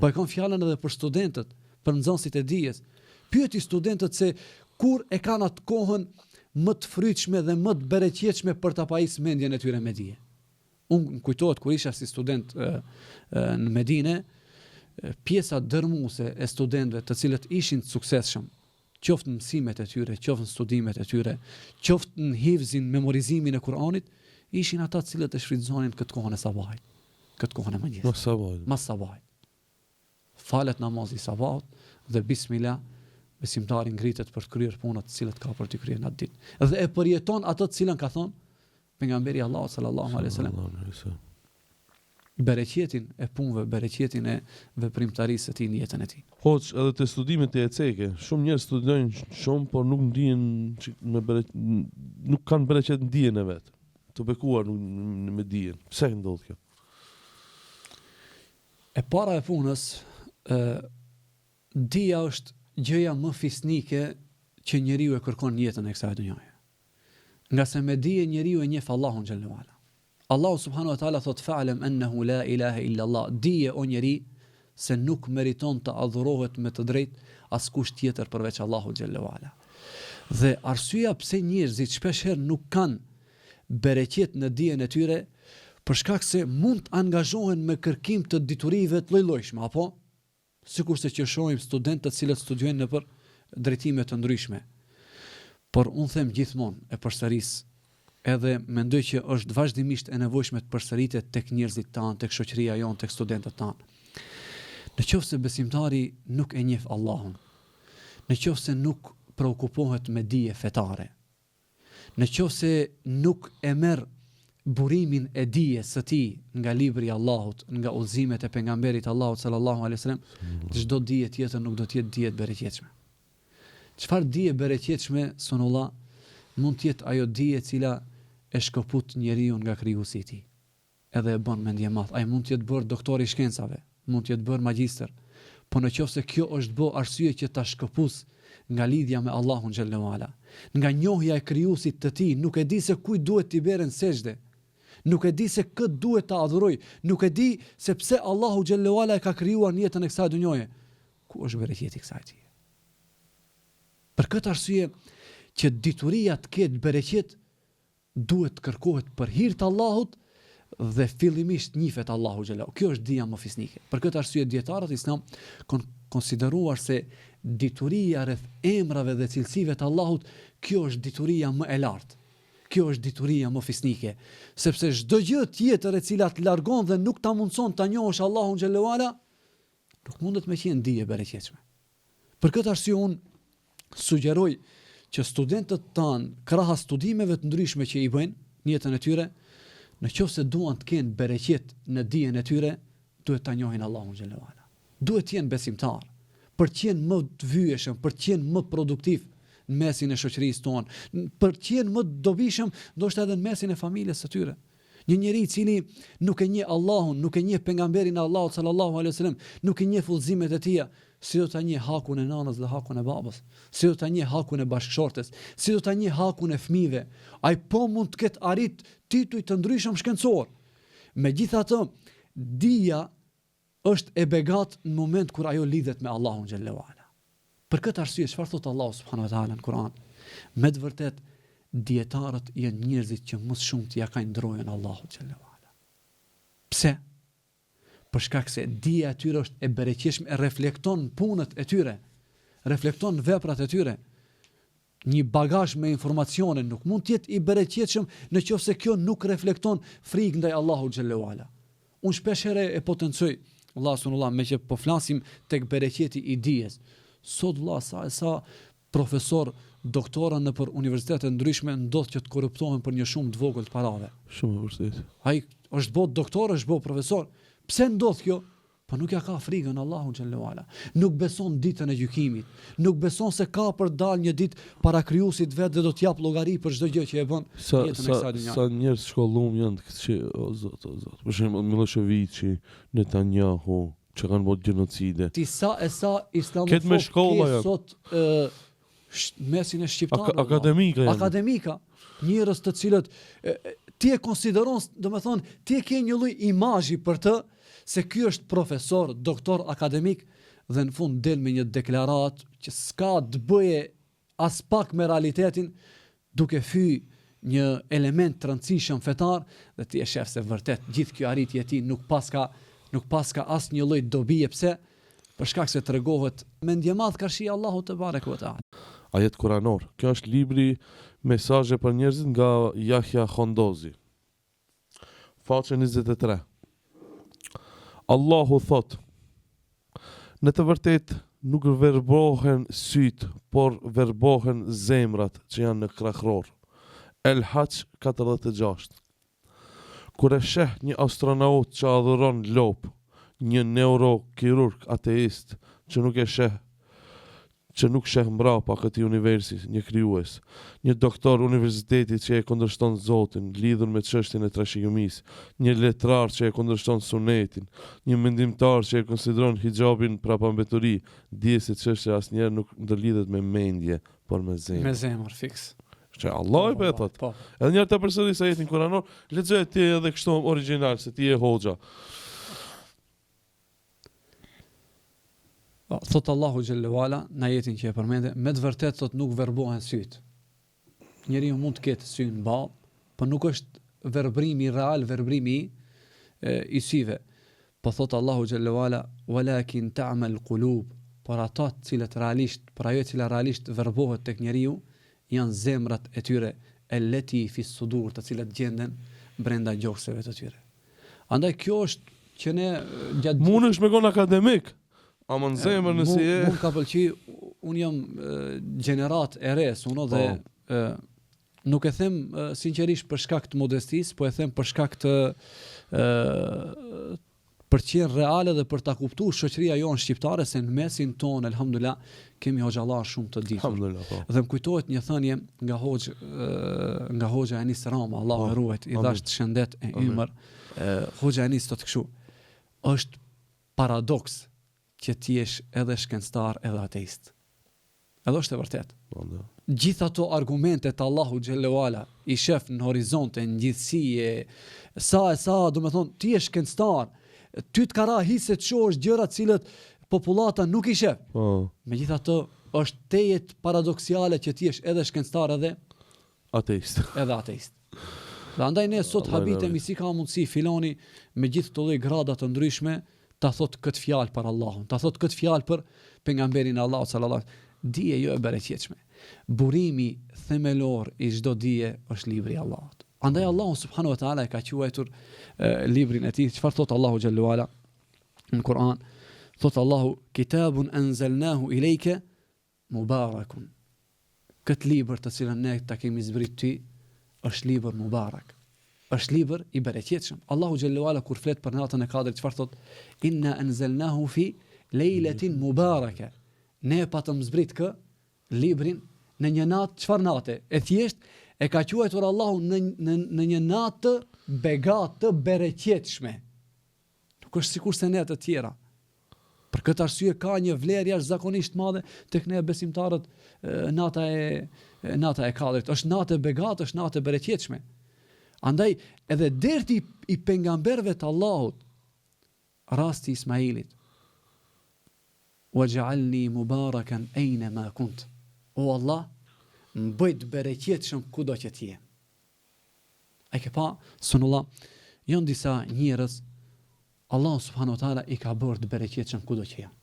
Po e kam fjalën edhe për studentët, për nxënësit e dijes. Pyeti studentët se kur e kanë atë kohën më të frytshme dhe më të bereqetshme për ta pajisur mendjen e tyre me dije. Unë kujtohet kur isha si student në Medinë, pjesa dërmuese e studentëve të cilët ishin të suksesshëm, qoftë në mësimet e tyre, qoftë në studimet e tyre, qoftë në hifzin, memorizimin e Kur'anit, ishin ata të cilët e shfrytëzonin këtë kohën e sabahit, këtë kohën e mëngjesit. Mas sabahit. Falet namazi i sabahut dhe bismillah, besimtari ngritet për të kryer punat të cilat ka për të kryer në atë ditë. Dhe e përjeton ato të cilën ka thonë pejgamberi Allahu sallallahu alaihi wasallam. Bereqetin e punëve, bereqetin e veprimtarisë së tij në jetën e tij. Hoç, edhe te studimet e eceke, shumë njerëz studojnë shumë, por nuk ndihen nuk kanë bereqet në dijen e vet. Të bekuar me dijen. Pse ndodh kjo? E para e punës, dija është gjëja më fisnike që njeriu e kërkon në jetën e kësaj dhunjaje. Nga se me dije njeriu e njeh Allahun xhallahu ala. Allahu subhanahu wa taala thot fa'lam annahu la ilaha illa Allah. Dije o njeri se nuk meriton të adhurohet me të drejtë askush tjetër përveç Allahut xhallahu ala. Dhe arsyeja pse njerëzit shpeshherë nuk kanë bereqet në dijen e tyre, për shkak se mund të angazhohen me kërkim të diturive të lloj-llojshme, apo sikurse që shohim studentë të cilët studiojnë nëpër drejtime të ndryshme. Por unë them gjithmonë e përsëris, edhe mendoj që është vazhdimisht e nevojshme të përsëritet tek njerëzit tanë, tek shoqëria jonë, tek studentët tanë. Nëse besimtari nuk e njeh Allahun, nëse nuk preokupohet me dije fetare, nëse nuk e merr burimin e dijes së tij nga libri i Allahut, nga udhëzimet e pejgamberit Allahut sallallahu alaihi wasallam, çdo dije tjetër nuk do të jetë dije e bereqetshme. Çfarë dije bereqetshme sonullah mund të jetë ajo dije e cila e shkëput njeriu nga krijuesi i tij. Edhe e bën mendje madh. Ai mund të jetë bërë doktor i shkencave, mund të jetë bërë magjistër, por nëse kjo është bë arsye që ta shkëpus nga lidhja me Allahun xhallahu ala, nga njohja e krijuesit të tij, nuk e di se kujt duhet t'i bërën sejdë, nuk e di se kët duhet ta adhuroj, nuk e di se pse Allahu xhallahu ala e ka krijuar në jetën e kësaj dhunjoje. Ku është bereqeti i kësaj? Për këtë arsye që dituria të ketë bereqet, duhet të kërkohet për hir të Allahut dhe fillimisht njihet Allahu xhallahu. Kjo është dija më fisnike. Për këtë arsye dietarët islam kanë konsideruar se dituria rreth emrave dhe cilësive të Allahut, kjo është dituria më e lartë. Kjo është dituria më fisnike, sepse çdo gjë tjetër e cila të largon dhe nuk ta mundson ta njohësh Allahun xhallahu ala, nuk mundet me qenë dije bereqetshme. Për këtë arsye unë sugjeroj që studentët tanë, krahas studimeve të ndryshme që i bëjnë në jetën e tyre, nëse duan të kenë bereqet në dijen e tyre, duhet ta njohin Allahun xhallahu ala. Duhet të jenë besimtar, për të qenë më të vyeshëm, për të qenë më produktiv në mesin e shoqërisë tonë, për të qenë më të dobishëm, ndoshta edhe në mesin e familjes së tyre. Një njeri i cili nuk e njeh Allahun, nuk e njeh pejgamberin e Allahut sallallahu alaihi wasallam, nuk e njeh udhëzimet e tij, si do ta njeh hakun e nanës dhe hakun e babës, si do ta njeh hakun e bashkëshortes, si do ta njeh hakun e fëmijëve. Ai po mund të ketë arrit tituj të ndryshëm shkencor. Megjithatë, dija është e begat në moment kur ajo lidhet me Allahun xhallahu ala. Për këtë arsye, çfarë thot Allahu subhanahu wa taala në Kur'an? Me të vërtetë dietarët janë njerëzit që më shumë t'ia kanë ndrojën Allahut xhallahu ala. Pse? Për shkak se dija e tyre është e bereqetshme, e reflekton punët e tyre, reflekton veprat e tyre. Një bagazh me informacione nuk mund të jetë i bereqetshëm nëse kjo nuk reflekton frikë ndaj Allahut xhallahu ala. Unë shpeshherë e potencoj, Allah subhanallahu, me që po flasim tek bereqeti i dijes. Sot vëlla sa profesor, doktora në për universitete ndryshme ndodh që të korruptohen për një shumë të vogël të parave. Shumë e vërtetë. Ai është bë doktor, është bë profesor. Pse ndodh kjo? Po nuk ja ka frikën Allahun xhallahu ala. Nuk beson ditën e gjykimit. Nuk beson se ka për dal një ditë para krijuesit vet dhe do të jap llogari për çdo gjë që e bën në jetën e kësaj dhunjaje. Sa njerëz shkollum janë që o zot. Për shembull Miloševići, Netanyahu, që kanë bërë genocide. Ti sa Këtë me shkolla janë. Sot mesin e shqiptarëve. Akademika. Njerëz të cilët ti e konsideron, domethënë, ti e ke një lloj imazhi për të se ky është profesor, doktor akademik dhe në fund del me një deklarat që s'ka të bëje as pak me realitetin, duke fy një element të rëndësishëm fetar dhe ti e shef se vërtet gjithë kjo arritje e tij nuk paska asnjë lloj dobije. Pse? Për shkak se tregohet mendje madh karshi Allahu te bareke ve taala. Ajet kuranor. Kjo është libri Mesazhe për njerëzit nga Yahya Khondozi. Faqe 23. Allahu thot: në të vërtetë nuk verbohen syt, por verbohen zemrat që janë në krahëror. El Hajj 46. Kur e sheh një astronaut që adhuron lop, një neurokirurg ateist që nuk sheh mbrapa këtij universi, një krijues, një doktor universiteti që e kundërshton Zotin lidhur me çështjen e trashëgimisë, një letrar që e kundërshton sunetin, një mendimtar që e konsideron hijabin prapambeturi, dije se çështja asnjëherë nuk ndërlidhet me mendje, por me zemër. Me zemër fiks. Që Allah i thot. Po. Edhe njërë të përsëris ajetin kuranor, lexoje ti edhe kështu original, se ti je hoxha. Thot Allahu xhallahu ala në ajetin që e përmende, me të vërtet thot nuk verbohen syt. Njeriu mund të ketë sy në ball, por nuk është verbrimi real, verbrimi i syve. Po thot Allahu xhallahu ala, walakin ta'mal qulub, por ata të cilët realisht, por ajo e cila realisht verbohet tek njeriu, janë zemrat e tyre elleti fi sudur, të cilat gjenden brenda gjokseve të tyre. Andaj kjo është që ne gjatë Mund është me kon akademik, ama në zemër nësi e... Mund ka pëlqy, unë jam gjenerat e res, unë dhe nuk e them sinqerisht për shkak të modestisë, po e them për shkak të për qenë reale dhe për ta kuptuar shoqëria jonë shqiptare, se në mesin tonë, elhamdulillah, kemi hoxhallar shumë të ditur. Dhe më kujtohet një thënie nga hoxha Enis Rama, Allahu e ruajt, i dhash të shëndet e ymër. Hoxha Enis thotë kështu: është paradoks që ti jesh edhe shkencëtar edhe ateist. Edhe është e vërtet. Gjithë ato argumentet Allahu xhallahu ala i shef në horizonte, në gjithësi, sa, do me thonë, ti je shkencëtar, ty të kara hise të shohësh gjëra të cilët popullata nuk i shef. Megjithatë, është tejet paradoksiale që ti jesh edhe shkencëtar edhe ateist. Edhe ateist. Dhe andaj ne sot habitemi si ka mundësi filoni me gjithë të lloj grada të ndryshme ta thot këtë fjalë për Allahun, ta thot këtë fjalë për pejgamberin e Allahut sallallahu alaihi wasallam. Dije jo e bereqetshme. Burimi themelor i çdo dije është libri i Allahut. Andaj Allahu subhanahu wa taala e ka quajtur librin e tij, çfarë thot Allahu xhallahu ala në Kur'an? Thot Allahu: kitabun anzalnahu ilayka mubarakun. Këtë libër të cilën ne ta kemi zbritur ty është libër mubarak. Është libër i bereqetshëm. Allahu xhallahu ala kur flet për natën e Kadrit, çfarë thot? Inna anzalnahu fi lejletin mubaraka. Ne patëm zbrit kë librin në një natë, çfarë nate? E thjesht e ka quajtur Allahu në një natë begat të bereqetshme. Nuk është sikur se ne të tjera. Për këtë arsye ka një vlerë jashtëzakonisht madhe tek ne besimtarët. Nata e Kadrit është natë e begat, është natë e bereqetshme. Andaj edhe derti i pejgamberëve të Allahut, rasti i Ismailit: waj'alni mubarakan aynama kunt. O Allah, më bëjt bereqetshëm kudo që t'je. A ke pa, sunullah, janë disa njerëz, Allah subhanahu wa taala i ka bërë të bereqetshëm kudo që janë.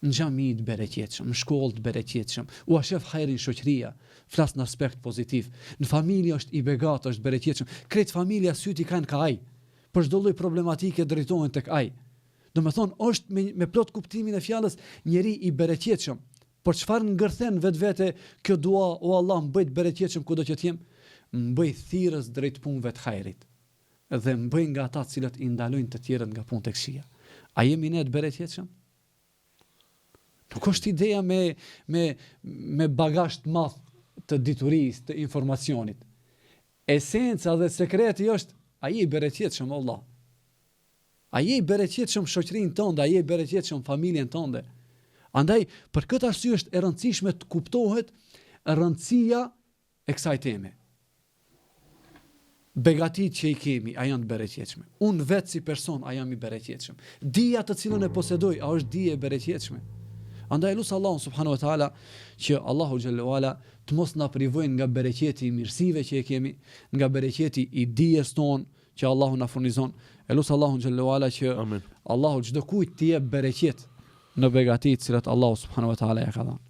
Në xhami të bereqetshëm, në shkollë të bereqetshëm, u shef hajrin shoqëria, flas në aspekt pozitiv. Në familje është i begat, është bereqetshëm. Krejt familja syti kanë ka ai. Për çdo lloj problematike drejtohen tek ai. Do me thonë, është me plot kuptimin e fjalës njeri i bereqetshëm. Por çfarë ngërthen vetvete kjo dua: o Allah, më bëj të bereqetshëm kudo që t'jem, më bëj thirrës drejt punëve të hajrit, dhe më bëj nga ata të cilët i ndalojnë të tjerët nga punë tek këqija. A jemi ne të bereqetshëm? Nuk është ideja me bagazh të madh të diturisë, të informacionit. Esenca dhe sekreti është: a je i bereqetshëm Allah? A je i bereqetshëm shoqërinë tënde? A je i bereqetshëm familjen tënde? Andaj, për këtë arsye është e rëndësishme të kuptohet rëndësia e kësaj teme. begatit që i kemi, a janë të bereqetshme. Unë vetë si person, a jam i bereqetshëm. Dija të cilën e posedoj, a është dije e bereqetshme. Andaj lusë Allahun subhanahu wa taala që Allahu xhallahu ala të mos na privojnë nga bereqeti i mirësive që e kemi, nga bereqeti i dijes tonë që Allahu na furnizon. E lusë Allahun xhallahu ala që Amin. Allahu çdo kujt të jep bereqet në begatitë cilat Allahu subhanahu wa taala ja ka dhënë.